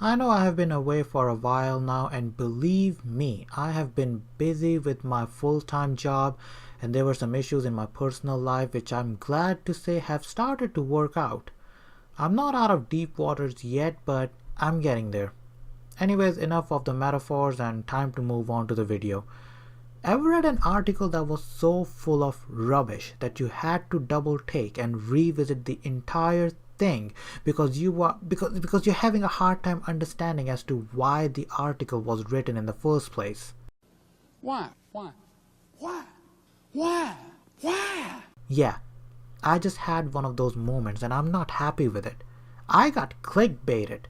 I know I have been away for a while now, and believe me, I have been busy with my full-time job, and there were some issues in my personal life which I'm glad to say have started to work out. I'm not out of deep waters yet, but I'm getting there. Anyways, enough of the metaphors and time to move on to the video. Ever read an article that was so full of rubbish that you had to double take and revisit the entire thing because you're having a hard time understanding as to why the article was written in the first place? Why? Why? Yeah, I just had one of those moments and I'm not happy with it. I got clickbaited.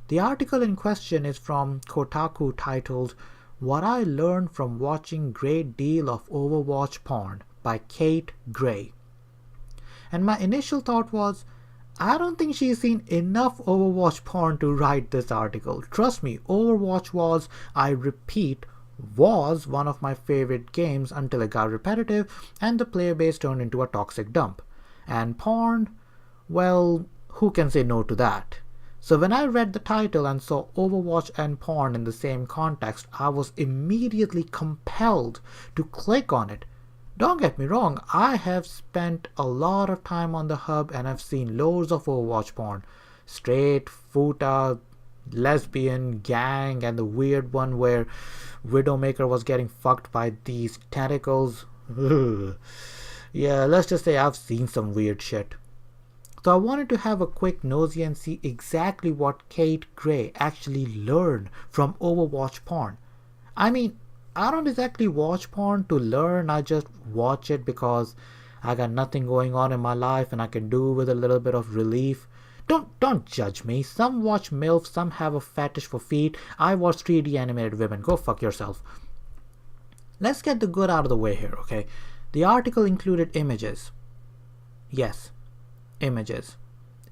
The article in question is from Kotaku titled "What I Learned from Watching Great Deal of Overwatch Porn" by Kate Gray. And my initial thought was, I don't think she's seen enough Overwatch porn to write this article. Trust me, Overwatch was, I repeat, was one of my favorite games until it got repetitive and the player base turned into a toxic dump. And porn, well, who can say no to that? So when I read the title and saw Overwatch and porn in the same context, I was immediately compelled to click on it. Don't get me wrong, I have spent a lot of time on the hub and I've seen loads of Overwatch porn. Straight, futa, lesbian, gang, and the weird one where Widowmaker was getting fucked by these tentacles. Ugh. Yeah, let's just say I've seen some weird shit. So I wanted to have a quick nosy and see exactly what Kate Gray actually learned from Overwatch porn. I mean, I don't exactly watch porn to learn, I just watch it because I got nothing going on in my life and I can do with a little bit of relief. Don't judge me. Some watch MILF, some have a fetish for feet. I watch 3D animated women. Go fuck yourself. Let's get the good out of the way here, okay? The article included images. Yes, images.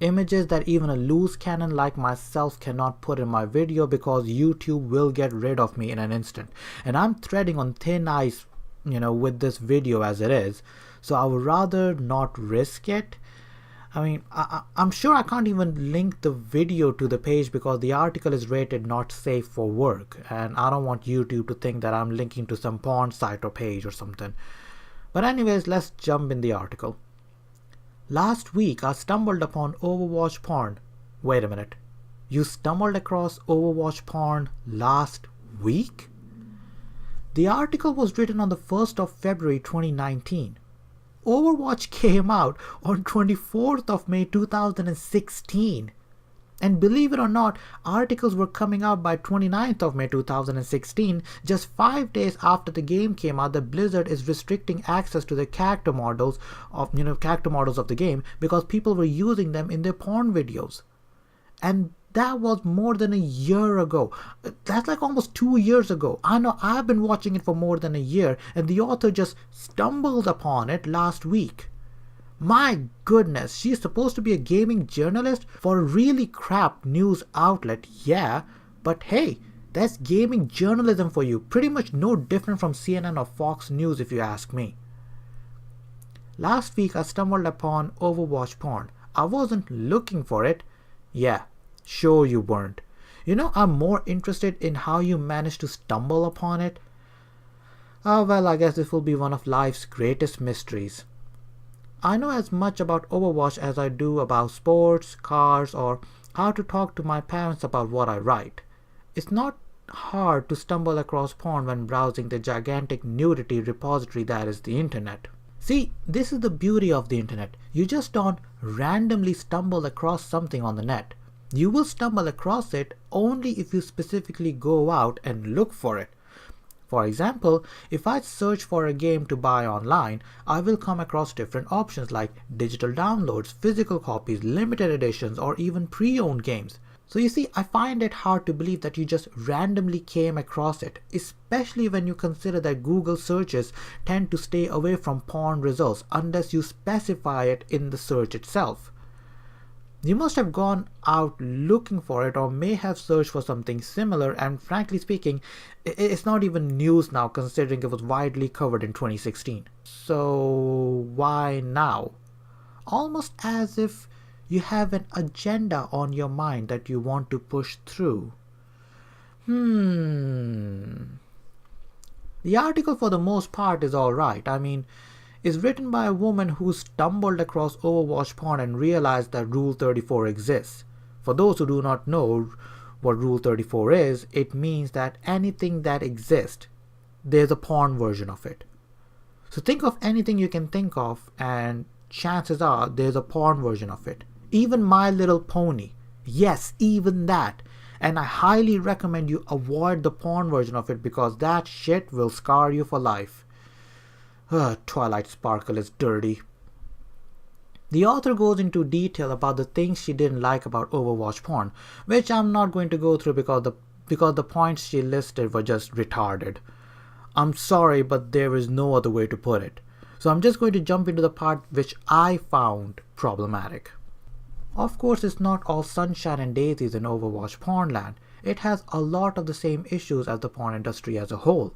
Images that even a loose cannon like myself cannot put in my video because YouTube will get rid of me in an instant. And I'm treading on thin ice, with this video as it is. So I would rather not risk it. I mean, I'm sure I can't even link the video to the page because the article is rated not safe for work. And I don't want YouTube to think that I'm linking to some porn site or page or something. But anyways, let's jump in the article. Last week I stumbled upon Overwatch porn. Wait a minute. You stumbled across Overwatch porn last week? The article was written on the 1st of February 2019. Overwatch came out on 24th of May 2016. And believe it or not, articles were coming out by 29th of May 2016, just 5 days after the game came out. That Blizzard is restricting access to the character models of the game because people were using them in their porn videos. And that was more than a year ago. That's like almost 2 years ago. I know I've been watching it for more than a year, and the author just stumbled upon it last week. My goodness, she's supposed to be a gaming journalist for a really crap news outlet, yeah, but hey, that's gaming journalism for you. Pretty much no different from CNN or Fox News if you ask me. Last week I stumbled upon Overwatch porn. I wasn't looking for it. Yeah, sure you weren't. I'm more interested in how you managed to stumble upon it. Well, I guess this will be one of life's greatest mysteries. I know as much about Overwatch as I do about sports, cars, or how to talk to my parents about what I write. It's not hard to stumble across porn when browsing the gigantic nudity repository that is the internet. See, this is the beauty of the internet. You just don't randomly stumble across something on the net. You will stumble across it only if you specifically go out and look for it. For example, if I search for a game to buy online, I will come across different options like digital downloads, physical copies, limited editions, or even pre-owned games. So you see, I find it hard to believe that you just randomly came across it, especially when you consider that Google searches tend to stay away from porn results unless you specify it in the search itself. You must have gone out looking for it or may have searched for something similar, and frankly speaking, it's not even news now considering it was widely covered in 2016. So why now? Almost as if You have an agenda on your mind that you want to push through. The article for the most part is alright. I mean, it's written by a woman who stumbled across Overwatch Porn and realized that Rule 34 exists. For those who do not know what Rule 34 is, it means that anything that exists, there's a porn version of it. So think of anything you can think of, and chances are there's a porn version of it. Even My Little Pony. Yes, even that. And I highly recommend you avoid the porn version of it because that shit will scar you for life. Twilight Sparkle is dirty. The author goes into detail about the things she didn't like about Overwatch Porn, which I'm not going to go through because the points she listed were just retarded. I'm sorry, but there is no other way to put it. So I'm just going to jump into the part which I found problematic. Of course, it's not all sunshine and daisies in Overwatch Pornland. It has a lot of the same issues as the porn industry as a whole.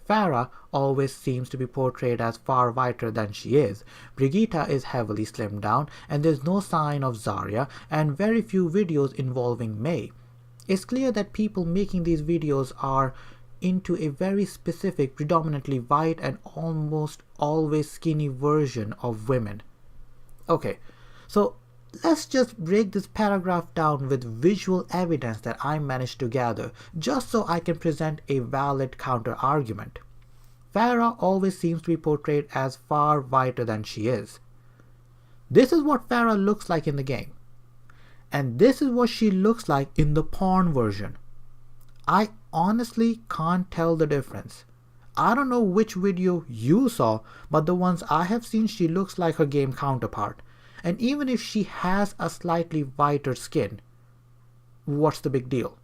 Farah always seems to be portrayed as far whiter than she is. Brigitte is heavily slimmed down, and there's no sign of Zarya, and very few videos involving Mei. It's clear that people making these videos are into a very specific, predominantly white and almost always skinny version of women. Okay, so let's just break this paragraph down with visual evidence that I managed to gather, just so I can present a valid counter-argument. Farah always seems to be portrayed as far whiter than she is. This is what Farah looks like in the game. And this is what she looks like in the porn version. I honestly can't tell the difference. I don't know which video you saw, but the ones I have seen, she looks like her game counterpart. And even if she has a slightly whiter skin, what's the big deal?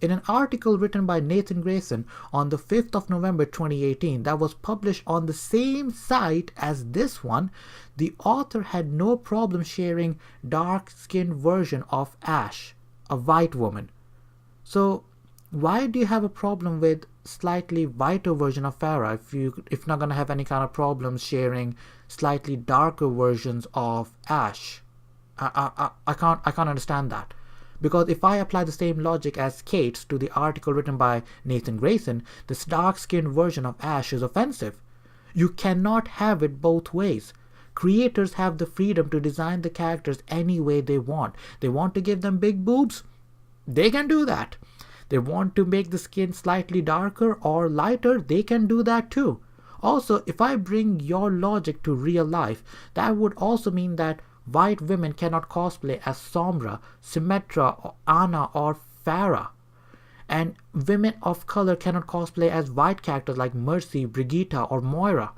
In an article written by Nathan Grayson on the 5th of November 2018 that was published on the same site as this one, the author had no problem sharing dark-skinned version of Ash, a white woman. So why do you have a problem with slightly whiter version of Farah if you're not going to have any kind of problems sharing slightly darker versions of Ash? I can't understand that. Because if I apply the same logic as Kate's to the article written by Nathan Grayson, this dark-skinned version of Ash is offensive. You cannot have it both ways. Creators have the freedom to design the characters any way they want. They want to give them big boobs? They can do that. They want to make the skin slightly darker or lighter? They can do that too. Also, if I bring your logic to real life, that would also mean that white women cannot cosplay as Sombra, Symmetra, or Ana, or Farah. And women of color cannot cosplay as white characters like Mercy, Brigitte, or Moira.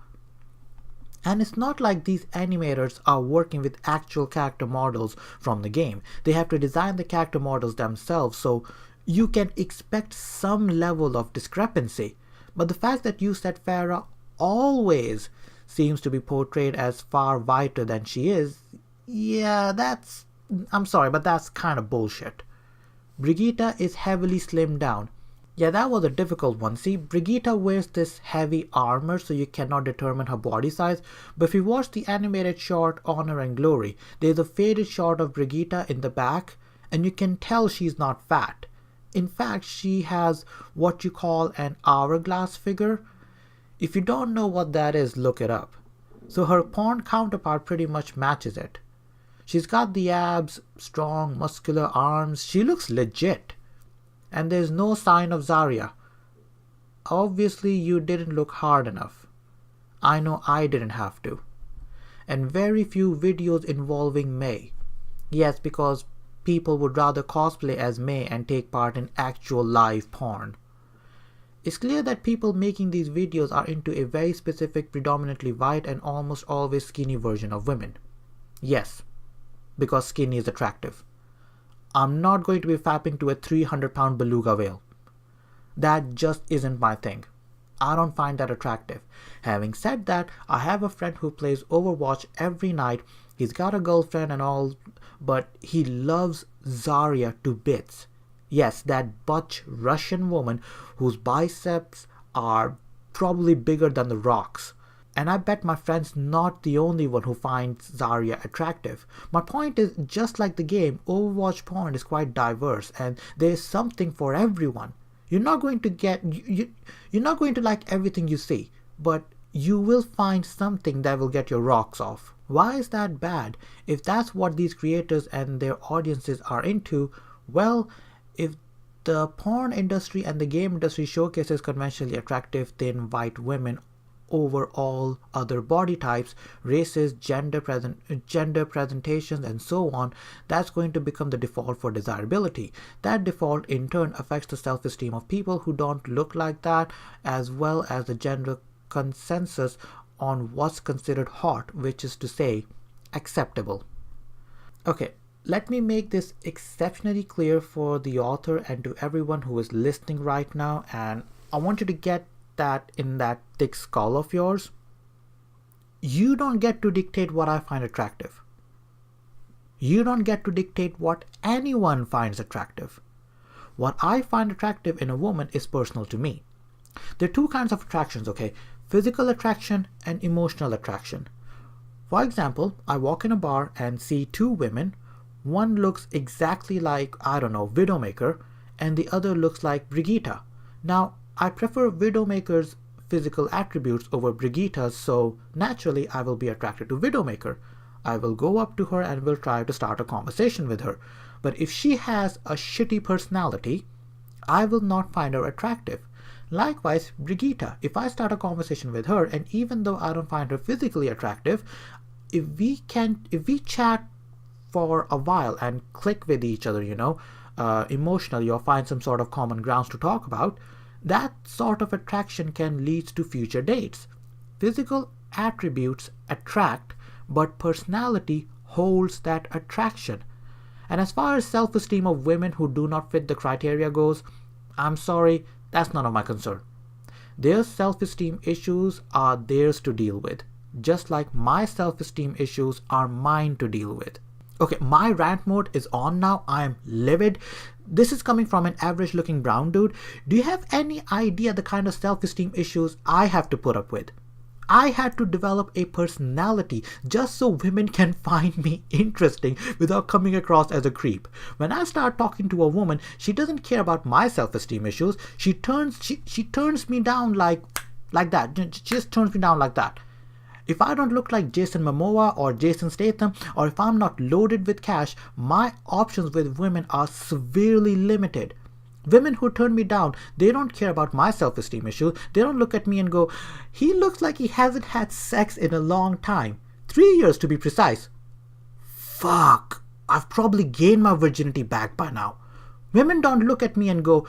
And it's not like these animators are working with actual character models from the game. They have to design the character models themselves, so you can expect some level of discrepancy. But the fact that you said Farah always seems to be portrayed as far whiter than she is, yeah, I'm sorry, but that's kind of bullshit. Brigitte is heavily slimmed down. Yeah, that was a difficult one. See, Brigitte wears this heavy armor so you cannot determine her body size, but if you watch the animated short Honor and Glory, there's a faded shot of Brigitte in the back, and you can tell she's not fat. In fact, she has what you call an hourglass figure. If you don't know what that is, look it up. So her porn counterpart pretty much matches it. She's got the abs, strong, muscular arms. She looks legit. And there's no sign of Zarya. Obviously, you didn't look hard enough. I know I didn't have to. And very few videos involving Mei. Yes, because people would rather cosplay as Mei and take part in actual live porn. It's clear that people making these videos are into a very specific, predominantly white and almost always skinny version of women. Yes, because skinny is attractive. I'm not going to be fapping to a 300-pound beluga whale. That just isn't my thing. I don't find that attractive. Having said that, I have a friend who plays Overwatch every night. He's got a girlfriend and all, but he loves Zarya to bits. Yes, that butch Russian woman whose biceps are probably bigger than the Rock's. And I bet my friend's not the only one who finds Zarya attractive. My point is, just like the game, Overwatch Porn is quite diverse and there's something for everyone. You're not going to you're not going to like everything you see, but you will find something that will get your rocks off. Why is that bad? If that's what these creators and their audiences are into, well, if the porn industry and the game industry showcases conventionally attractive thin white women over all other body types, races, gender presentations, and so on, that's going to become the default for desirability. That default in turn affects the self-esteem of people who don't look like that, as well as the general consensus on what's considered hot, which is to say, acceptable. Okay, let me make this exceptionally clear for the author and to everyone who is listening right now, and I want you to get that in that thick skull of yours. You don't get to dictate what I find attractive. You don't get to dictate what anyone finds attractive. What I find attractive in a woman is personal to me. There are two kinds of attractions, okay? Physical attraction and emotional attraction. For example, I walk in a bar and see two women. One looks exactly like, I don't know, Widowmaker, and the other looks like Brigitte. Now, I prefer Widowmaker's physical attributes over Brigitte's, so naturally I will be attracted to Widowmaker. I will go up to her and will try to start a conversation with her. But if she has a shitty personality, I will not find her attractive. Likewise, Brigitte, if I start a conversation with her, and even though I don't find her physically attractive, if we chat for a while and click with each other, emotionally, or find some sort of common grounds to talk about, that sort of attraction can lead to future dates. Physical attributes attract, but personality holds that attraction. And as far as self-esteem of women who do not fit the criteria goes, I'm sorry, that's none of my concern. Their self-esteem issues are theirs to deal with, just like my self-esteem issues are mine to deal with. Okay, my rant mode is on now. I am livid. This is coming from an average looking brown dude. Do you have any idea the kind of self-esteem issues I have to put up with? I had to develop a personality just so women can find me interesting without coming across as a creep. When I start talking to a woman, she doesn't care about my self-esteem issues. She turns me down like that. She just turns me down like that. If I don't look like Jason Momoa or Jason Statham, or if I'm not loaded with cash, my options with women are severely limited. Women who turn me down, they don't care about my self-esteem issue. They don't look at me and go, he looks like he hasn't had sex in a long time. 3 years to be precise. Fuck, I've probably gained my virginity back by now. Women don't look at me and go,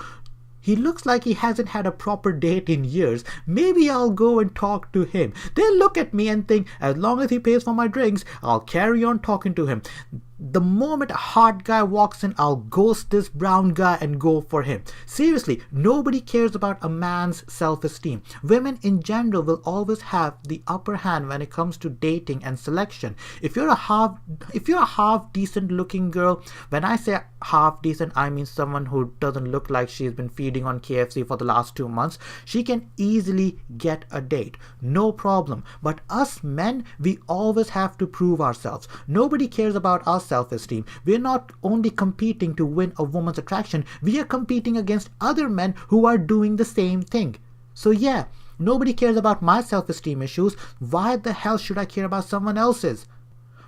he looks like he hasn't had a proper date in years. Maybe I'll go and talk to him. They look at me and think, as long as he pays for my drinks, I'll carry on talking to him. The moment a hot guy walks in, I'll ghost this brown guy and go for him. Seriously, nobody cares about a man's self-esteem. Women in general will always have the upper hand when it comes to dating and selection. If you're a half decent looking girl, when I say half decent, I mean someone who doesn't look like she's been feeding on KFC for the last 2 months, she can easily get a date. No problem. But us men, we always have to prove ourselves. Nobody cares about our self-esteem. We're not only competing to win a woman's attraction, we are competing against other men who are doing the same thing. So yeah, nobody cares about my self-esteem issues. Why the hell should I care about someone else's?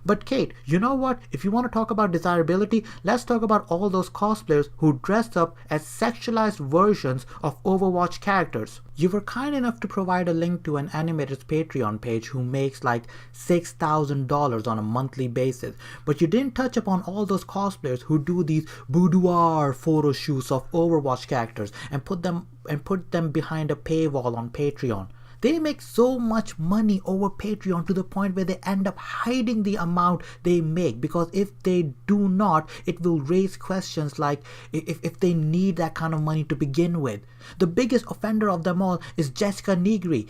But Kate, you know what? If you want to talk about desirability, let's talk about all those cosplayers who dress up as sexualized versions of Overwatch characters. You were kind enough to provide a link to an animator's Patreon page who makes like $6,000 on a monthly basis, but you didn't touch upon all those cosplayers who do these boudoir photo shoots of Overwatch characters and put them behind a paywall on Patreon. They make so much money over Patreon to the point where they end up hiding the amount they make, because if they do not, it will raise questions like if they need that kind of money to begin with. The biggest offender of them all is Jessica Negri.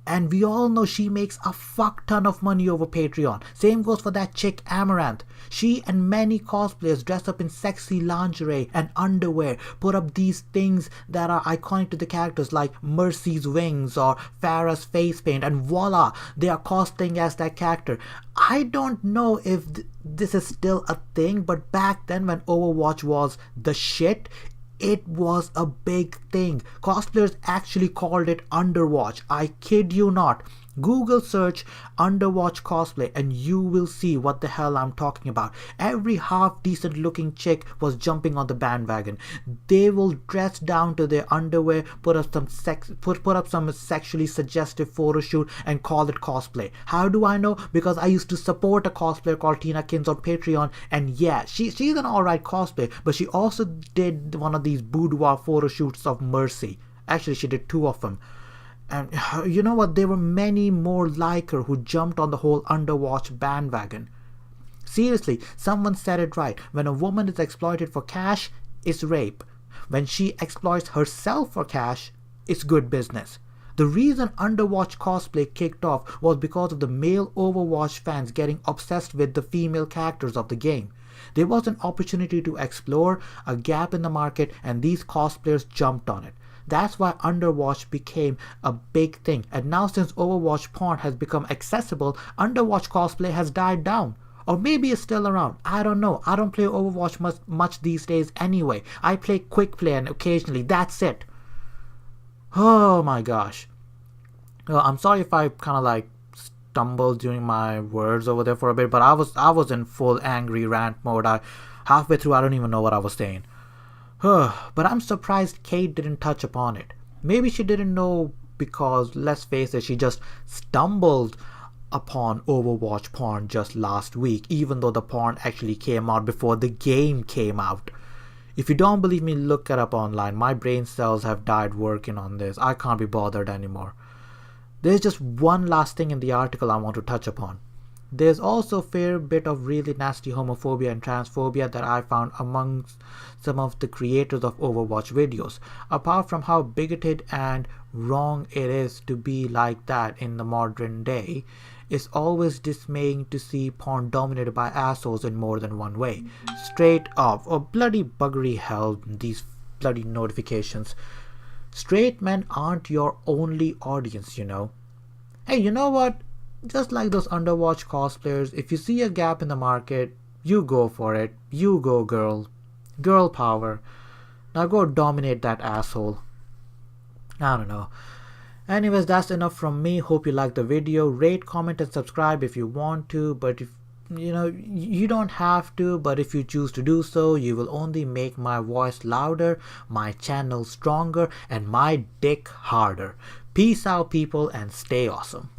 And we all know she makes a fuck ton of money over Patreon. Same goes for that chick Amaranth. She and many cosplayers dress up in sexy lingerie and underwear, put up these things that are iconic to the characters like Mercy's wings or Farah's face paint, and voila, they are cosplaying as that character. I don't know if this is still a thing, but back then when Overwatch was the shit, it was a big thing. Cosplayers actually called it Underwatch. I kid you not. Google search Underwatch cosplay and you will see what the hell I'm talking about. Every half decent looking chick was jumping on the bandwagon. They will dress down to their underwear, put up some sexually suggestive photo shoot and call it cosplay. How do I know? Because I used to support a cosplayer called Tina Kins on Patreon, and yeah, she's an alright cosplay, but she also did one of these boudoir photo shoots of Mercy. Actually, she did 2 of them. And you know what? There were many more like her who jumped on the whole Underwatch bandwagon. Seriously, someone said it right. When a woman is exploited for cash, it's rape. When she exploits herself for cash, it's good business. The reason Underwatch cosplay kicked off was because of the male Overwatch fans getting obsessed with the female characters of the game. There was an opportunity to explore a gap in the market, and these cosplayers jumped on it. That's why Underwatch became a big thing. And now since Overwatch Porn has become accessible, Underwatch cosplay has died down. Or maybe it's still around. I don't know. I don't play Overwatch much these days anyway. I play quick play and occasionally. That's it. Oh my gosh. I'm sorry if I kind of like stumbled during my words over there for a bit, but I was in full angry rant mode. Halfway through I don't even know what I was saying. But I'm surprised Kate didn't touch upon it. Maybe she didn't know because, let's face it, she just stumbled upon Overwatch Porn just last week, even though the porn actually came out before the game came out. If you don't believe me, look it up online. My brain cells have died working on this. I can't be bothered anymore. There's just one last thing in the article I want to touch upon. There's also a fair bit of really nasty homophobia and transphobia that I found amongst some of the creators of Overwatch videos. Apart from how bigoted and wrong it is to be like that in the modern day, it's always dismaying to see porn dominated by assholes in more than one way. Straight up, oh bloody buggery hell, these bloody notifications. Straight men aren't your only audience, you know. Hey, you know what? Just like those Underwatch cosplayers, if you see a gap in the market, you go for it. You go, girl. Girl power. Now go dominate that asshole. I don't know. Anyways, that's enough from me. Hope you liked the video. Rate, comment, and subscribe if you want to. But if you don't have to, but if you choose to do so, you will only make my voice louder, my channel stronger, and my dick harder. Peace out, people, and stay awesome.